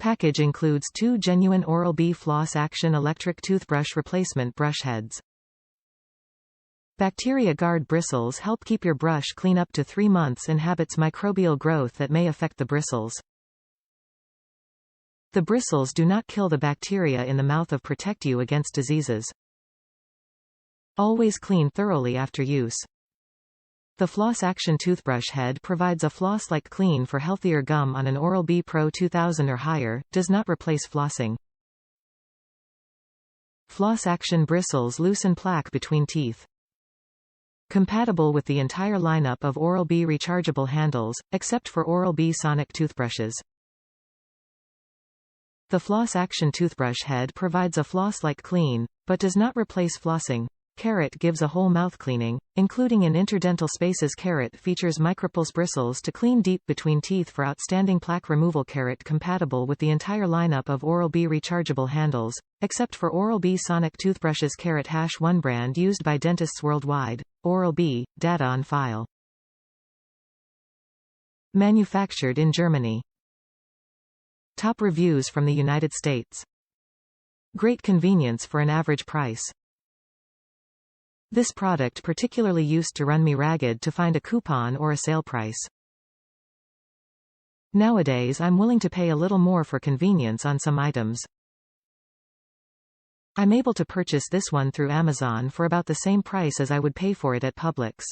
Package includes 2 genuine Oral-B Floss Action electric toothbrush replacement brush heads. Bacteria Guard Bristles help keep your brush clean up to 3 months. Inhabits microbial growth that may affect the bristles. The bristles do not kill the bacteria in the mouth of protect you against diseases. Always clean thoroughly after use. The Floss Action toothbrush head provides a floss-like clean for healthier gum on an Oral-B Pro 2000 or higher, does not replace flossing. Floss Action Bristles loosen plaque between teeth. Compatible with the entire lineup of Oral-B rechargeable handles, except for Oral-B Sonic toothbrushes. The Floss Action toothbrush head provides a floss-like clean, but does not replace flossing. Gives a whole mouth cleaning, including in interdental spaces. Features MicroPulse Bristles to clean deep between teeth for outstanding plaque removal. Compatible with the entire lineup of Oral-B rechargeable handles, except for Oral-B Sonic toothbrushes. #1 brand used by dentists worldwide. Oral-B, data on file. Manufactured in Germany. Top reviews from the United States. Great convenience for an average price. This product particularly used to run me ragged to find a coupon or a sale price. Nowadays I'm willing to pay a little more for convenience on some items. I'm able to purchase this one through Amazon for about the same price as I would pay for it at Publix.